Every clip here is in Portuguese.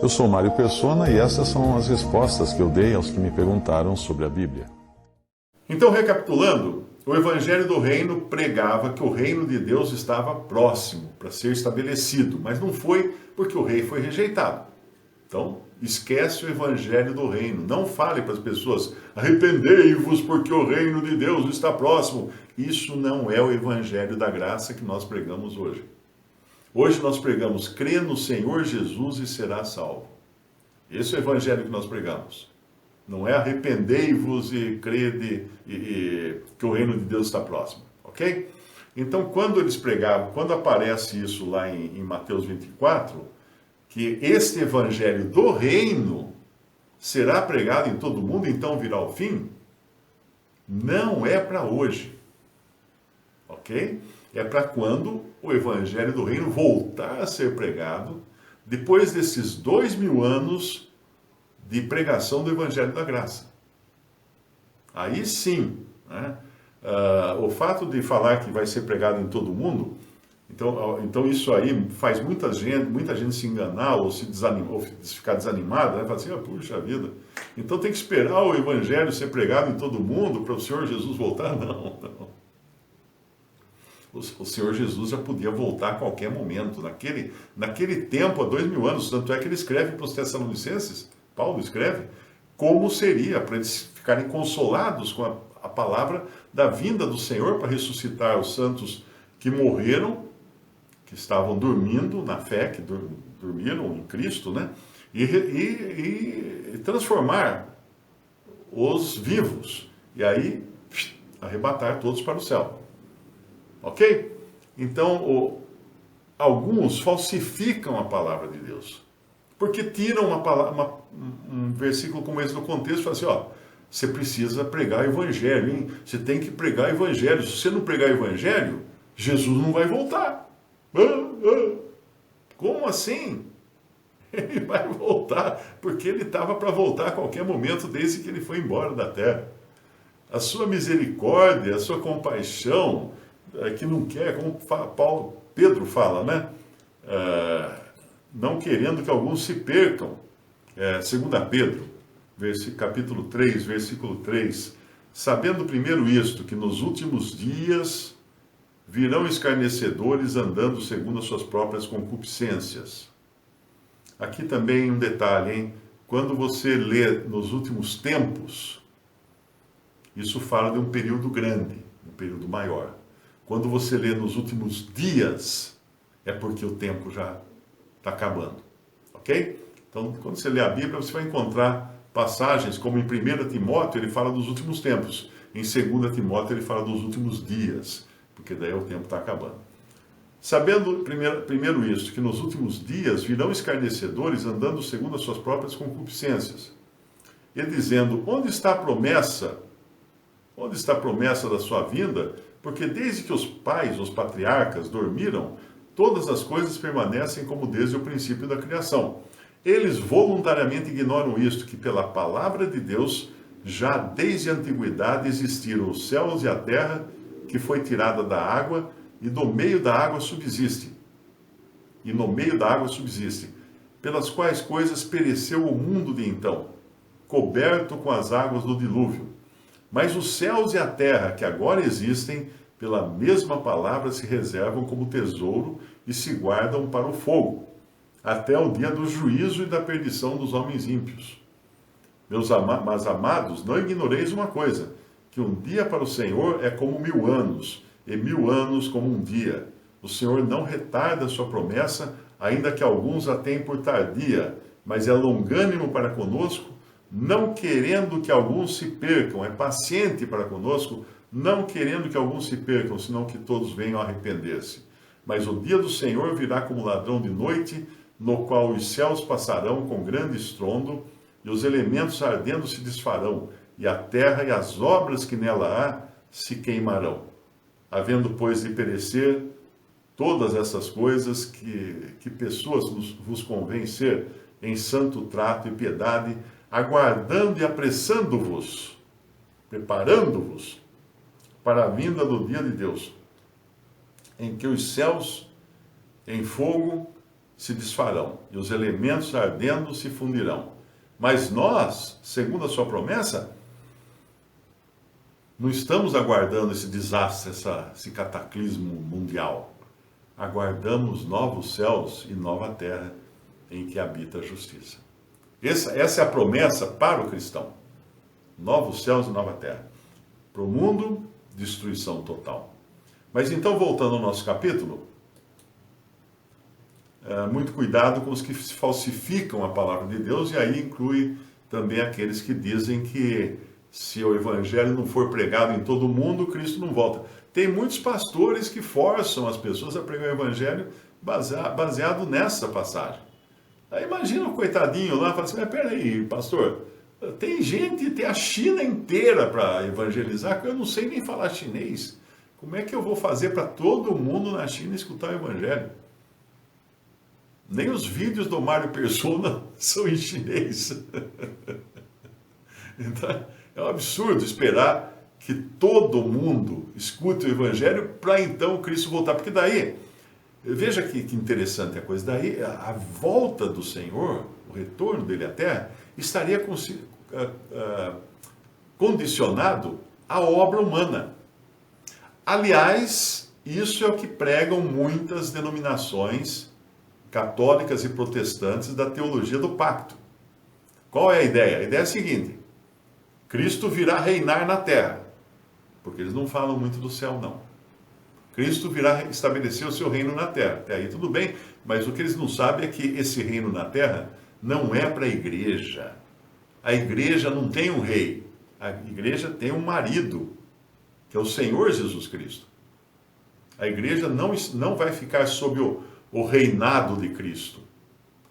Eu sou Mário Persona e essas são as respostas que eu dei aos que me perguntaram sobre a Bíblia. Então, recapitulando, o Evangelho do Reino pregava que o reino de Deus estava próximo para ser estabelecido, mas não foi porque o rei foi rejeitado. Então, esquece o Evangelho do Reino. Não fale para as pessoas, arrependei-vos porque o reino de Deus está próximo. Isso não é o Evangelho da graça que nós pregamos hoje. Hoje nós pregamos, crê no Senhor Jesus e será salvo. Esse é o Evangelho que nós pregamos. Não é arrependei-vos e crede que o reino de Deus está próximo. Ok? Então, quando eles pregavam, quando aparece isso lá em Mateus 24, que este Evangelho do reino será pregado em todo mundo, então virá o fim, não é para hoje. Ok? É para quando o Evangelho do Reino voltar a ser pregado, depois desses 2000 anos de pregação do Evangelho da Graça. Aí sim, né? O fato de falar que vai ser pregado em todo mundo, então isso aí faz muita gente se enganar ou se desanimar, ou ficar desanimada, né? Fala assim, puxa vida, então tem que esperar o Evangelho ser pregado em todo mundo para o Senhor Jesus voltar? Não. O Senhor Jesus já podia voltar a qualquer momento. Naquele tempo, há 2000 anos, tanto é que ele escreve para os Tessalonicenses, Paulo escreve, como seria, para eles ficarem consolados com a palavra da vinda do Senhor para ressuscitar os santos que morreram, que estavam dormindo na fé, que dormiram em Cristo, né? E transformar os vivos. E aí, arrebatar todos para o céu. Ok? Então, alguns falsificam a palavra de Deus. Porque tiram um versículo como esse do contexto e falam assim, você precisa pregar o Evangelho, hein? Você tem que pregar o Evangelho. Se você não pregar o Evangelho, Jesus não vai voltar. Como assim? Ele vai voltar, porque ele estava para voltar a qualquer momento desde que ele foi embora da terra. A sua misericórdia, a sua compaixão, que não quer, como Pedro fala, né? Não querendo que alguns se percam. 2 Pedro, capítulo 3, versículo 3. Sabendo primeiro isto, que nos últimos dias virão escarnecedores andando segundo as suas próprias concupiscências. Aqui também um detalhe, hein? Quando você lê nos últimos tempos, isso fala de um período grande, um período maior. Quando você lê nos últimos dias, é porque o tempo já está acabando. Ok? Então, quando você lê a Bíblia, você vai encontrar passagens, como em 1 Timóteo, ele fala dos últimos tempos. Em 2 Timóteo, ele fala dos últimos dias, porque daí o tempo está acabando. Sabendo, primeiro isso, que nos últimos dias virão escarnecedores andando segundo as suas próprias concupiscências. E dizendo, onde está a promessa? Onde está a promessa da sua vinda? Porque desde que os pais, os patriarcas, dormiram, todas as coisas permanecem como desde o princípio da criação. Eles voluntariamente ignoram isto, que pela palavra de Deus, já desde a antiguidade existiram os céus e a terra, que foi tirada da água, e do meio da água subsiste. E no meio da água subsiste, pelas quais coisas pereceu o mundo de então, coberto com as águas do dilúvio. Mas os céus e a terra, que agora existem, pela mesma palavra se reservam como tesouro e se guardam para o fogo, até o dia do juízo e da perdição dos homens ímpios. Mas amados, não ignoreis uma coisa, que um dia para o Senhor é como 1000 anos, e 1000 anos como um dia. O Senhor não retarda a sua promessa, ainda que alguns a tenham por tardia, mas é longânimo para conosco, não querendo que alguns se percam, é paciente para conosco, não querendo que alguns se percam, senão que todos venham a arrepender-se. Mas o dia do Senhor virá como ladrão de noite, no qual os céus passarão com grande estrondo, e os elementos ardendo se desfarão, e a terra e as obras que nela há se queimarão. Havendo, pois, de perecer todas essas coisas que pessoas vos convém ser em santo trato e piedade, aguardando e apressando-vos, preparando-vos para a vinda do dia de Deus, em que os céus em fogo se desfarão, e os elementos ardendo se fundirão. Mas nós, segundo a sua promessa, não estamos aguardando esse desastre, esse cataclismo mundial. Aguardamos novos céus e nova terra em que habita a justiça. Essa é a promessa para o cristão. Novos céus e nova terra. Para o mundo, destruição total. Mas então, voltando ao nosso capítulo, muito cuidado com os que falsificam a palavra de Deus, e aí inclui também aqueles que dizem que se o evangelho não for pregado em todo mundo, Cristo não volta. Tem muitos pastores que forçam as pessoas a pregar o evangelho baseado nessa passagem. Aí imagina um coitadinho lá, fala assim, mas peraí, pastor, tem gente, tem a China inteira para evangelizar, que eu não sei nem falar chinês. Como é que eu vou fazer para todo mundo na China escutar o evangelho? Nem os vídeos do Mário Persona são em chinês. Então, é um absurdo esperar que todo mundo escute o evangelho para então Cristo voltar. Porque daí, veja que interessante a coisa, daí a volta do Senhor, o retorno dele à terra, estaria condicionado à obra humana. Aliás, isso é o que pregam muitas denominações católicas e protestantes da teologia do pacto. Qual é a ideia? A ideia é a seguinte: Cristo virá reinar na terra, porque eles não falam muito do céu, não. Cristo virá estabelecer o seu reino na terra. Até aí tudo bem, mas o que eles não sabem é que esse reino na terra não é para a igreja. A igreja não tem um rei. A igreja tem um marido, que é o Senhor Jesus Cristo. A igreja não vai ficar sob o reinado de Cristo.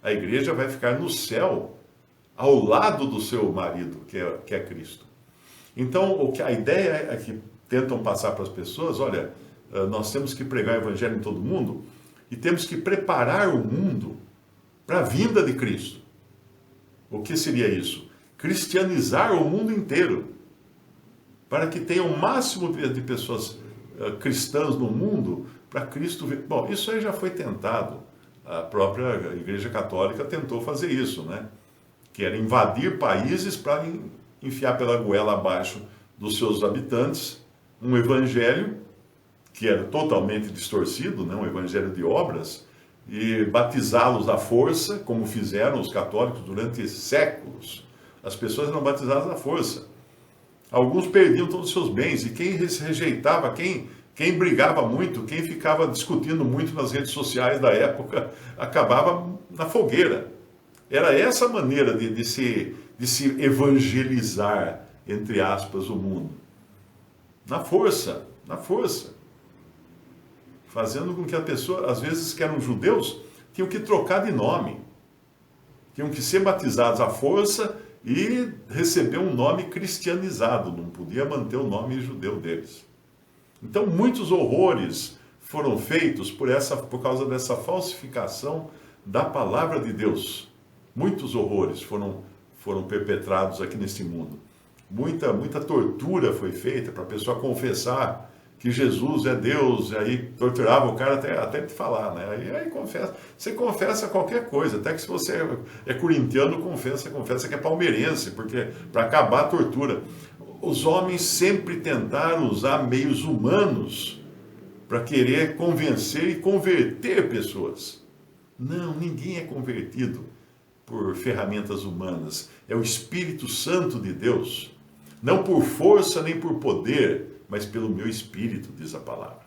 A igreja vai ficar no céu, ao lado do seu marido, que é Cristo. Então, a ideia é que tentam passar para as pessoas, olha, nós temos que pregar o evangelho em todo mundo e temos que preparar o mundo para a vinda de Cristo. O que seria isso? Cristianizar o mundo inteiro, para que tenha o máximo de pessoas cristãs no mundo, para Cristo vir. Bom, isso aí já foi tentado. A própria Igreja Católica tentou fazer isso, né? Que era invadir países para enfiar pela goela abaixo dos seus habitantes um evangelho que era totalmente distorcido, né? Um evangelho de obras, e batizá-los à força, como fizeram os católicos durante séculos. As pessoas eram batizadas à força. Alguns perdiam todos os seus bens, e quem rejeitava, quem brigava muito, quem ficava discutindo muito nas redes sociais da época, acabava na fogueira. Era essa maneira de se evangelizar, entre aspas, o mundo. Na força. Fazendo com que a pessoa, às vezes que eram judeus, tinham que trocar de nome. Tinham que ser batizados à força e receber um nome cristianizado. Não podia manter o nome judeu deles. Então, muitos horrores foram feitos por causa dessa falsificação da palavra de Deus. Muitos horrores foram perpetrados aqui neste mundo. Muita tortura foi feita para a pessoa confessar que Jesus é Deus, e aí torturava o cara até te falar, né? Aí confessa. Você confessa qualquer coisa, até que se você é corintiano, confessa que é palmeirense, porque para acabar a tortura. Os homens sempre tentaram usar meios humanos para querer convencer e converter pessoas. Não, ninguém é convertido por ferramentas humanas. É o Espírito Santo de Deus. Não por força nem por poder, mas pelo meu Espírito, diz a palavra.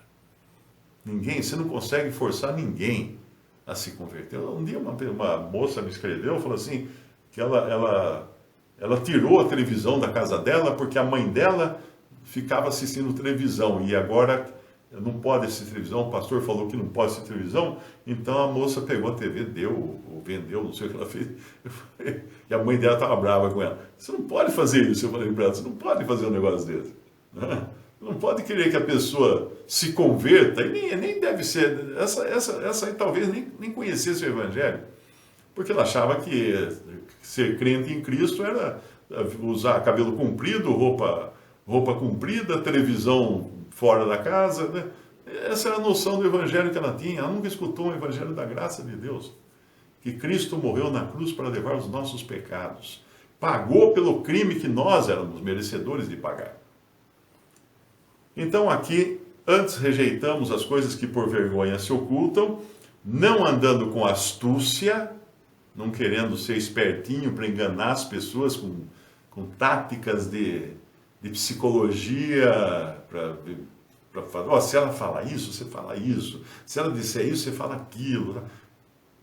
Você não consegue forçar ninguém a se converter. Um dia uma moça me escreveu, falou assim, que ela tirou a televisão da casa dela porque a mãe dela ficava assistindo televisão e agora não pode assistir televisão, o pastor falou que não pode assistir televisão, então a moça pegou a TV, deu, ou vendeu, não sei o que ela fez, e a mãe dela estava brava com ela. Você não pode fazer isso, eu falei para ela, você não pode fazer um negócio desse. Não pode querer que a pessoa se converta, e nem deve ser, essa aí talvez nem conhecesse o Evangelho, porque ela achava que ser crente em Cristo era usar cabelo comprido, roupa comprida, televisão fora da casa, né? Essa era a noção do Evangelho que ela tinha. Ela nunca escutou o Evangelho da graça de Deus. que Cristo morreu na cruz para levar os nossos pecados. Pagou pelo crime que nós éramos merecedores de pagar. Então aqui, antes rejeitamos as coisas que por vergonha se ocultam, não andando com astúcia, não querendo ser espertinho para enganar as pessoas com táticas de psicologia, para falar, se ela fala isso, você fala isso, se ela disser isso, você fala aquilo.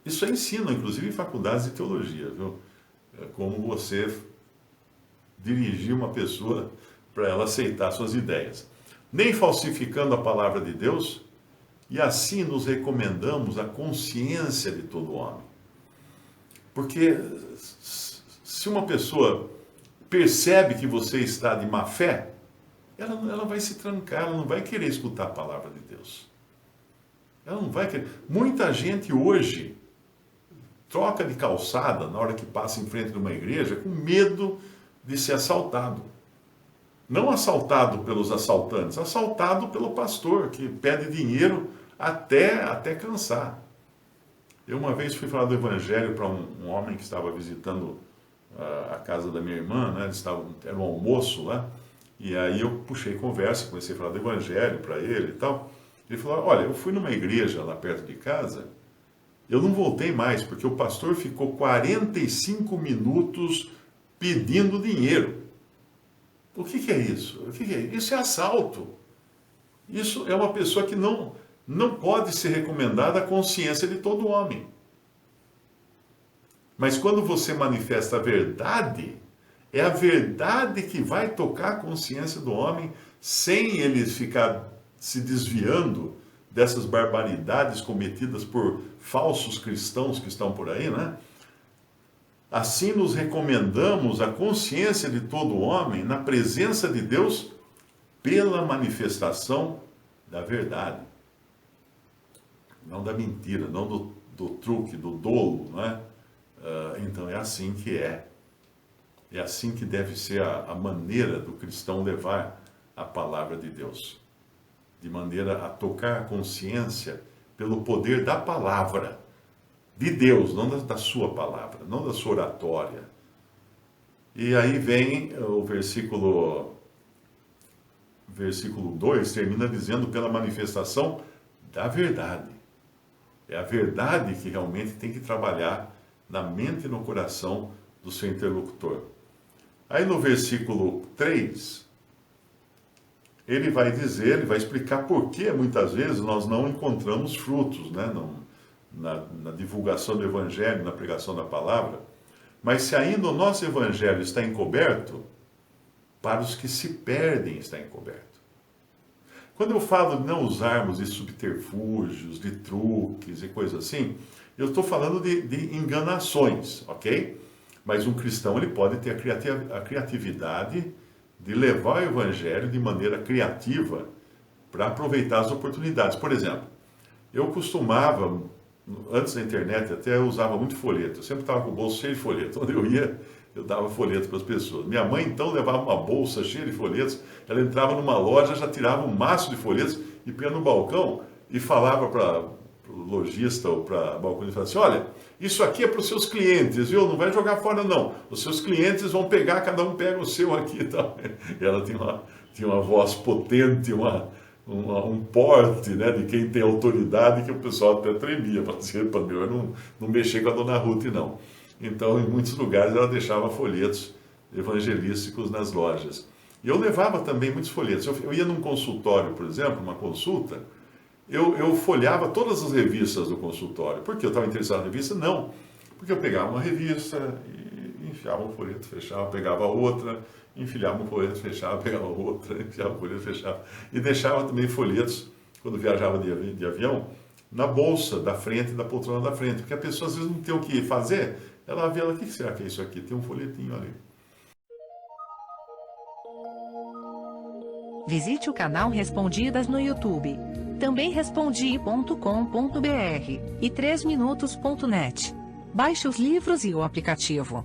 Isso é ensino, inclusive em faculdades de teologia, viu? Como você dirigir uma pessoa para ela aceitar suas ideias. Nem falsificando a palavra de Deus, e assim nos recomendamos a consciência de todo homem. Porque se uma pessoa percebe que você está de má fé, ela vai se trancar, ela não vai querer escutar a palavra de Deus. Ela não vai querer. Muita gente hoje troca de calçada na hora que passa em frente de uma igreja com medo de ser assaltado. Não assaltado pelos assaltantes, assaltado pelo pastor, que pede dinheiro até cansar. Eu uma vez fui falar do evangelho para um homem que estava visitando a casa da minha irmã, né? Era um almoço lá, e aí eu puxei conversa, comecei a falar do evangelho para ele e tal. Ele falou, olha, eu fui numa igreja lá perto de casa, eu não voltei mais, porque o pastor ficou 45 minutos pedindo dinheiro. O que é isso? O que é isso? Isso é assalto. Isso é uma pessoa que não pode ser recomendada a consciência de todo homem. Mas quando você manifesta a verdade, é a verdade que vai tocar a consciência do homem, sem ele ficar se desviando dessas barbaridades cometidas por falsos cristãos que estão por aí, né? Assim nos recomendamos a consciência de todo homem na presença de Deus pela manifestação da verdade. Não da mentira, não do truque, do dolo, né? Então é assim que é. É assim que deve ser a maneira do cristão levar a palavra de Deus. De maneira a tocar a consciência pelo poder da palavra de Deus, não da sua palavra, não da sua oratória. E aí vem o versículo 2, termina dizendo pela manifestação da verdade. É a verdade que realmente tem que trabalhar na mente e no coração do seu interlocutor. Aí no versículo 3, ele vai dizer, ele vai explicar por que muitas vezes nós não encontramos frutos, né? Na divulgação do Evangelho, na pregação da palavra. Mas se ainda o nosso Evangelho está encoberto, para os que se perdem está encoberto. Quando eu falo de não usarmos de subterfúgios, de truques e coisas assim, eu estou falando de enganações, ok? Mas um cristão ele pode ter a criatividade de levar o Evangelho de maneira criativa para aproveitar as oportunidades. Por exemplo, eu costumava, antes da internet até, eu usava muito folheto. Eu sempre estava com o bolso cheio de folheto. Onde eu ia, eu dava folheto para as pessoas. Minha mãe, então, levava uma bolsa cheia de folhetos. Ela entrava numa loja, já tirava um maço de folhetos e punha no balcão e falava para o lojista ou para a balconista, falava assim, olha, isso aqui é para os seus clientes, viu? Não vai jogar fora, não. Os seus clientes vão pegar, cada um pega o seu aqui e tal. E ela tinha uma voz potente, um porte, né, de quem tem autoridade, que o pessoal até tremia, para dizer, para não mexer com a dona Ruth, não. Então, em muitos lugares, ela deixava folhetos evangelísticos nas lojas. E eu levava também muitos folhetos. Eu ia num consultório, por exemplo, uma consulta, eu folhava todas as revistas do consultório. Por que eu estava interessado na revista? Não. Porque eu pegava uma revista e enfiava um folheto, fechava, pegava outra, enfilhava um folheto, fechava, pegava outra, enfiava um folheto, fechava. E deixava também folhetos, quando viajava de avião, na bolsa da frente, da poltrona da frente. Porque a pessoa às vezes não tem o que fazer, ela vê, o que será que é isso aqui? Tem um folhetinho ali. Visite o canal Respondidas no YouTube. Também respondi.com.br e 3minutos.net. Baixe os livros e o aplicativo.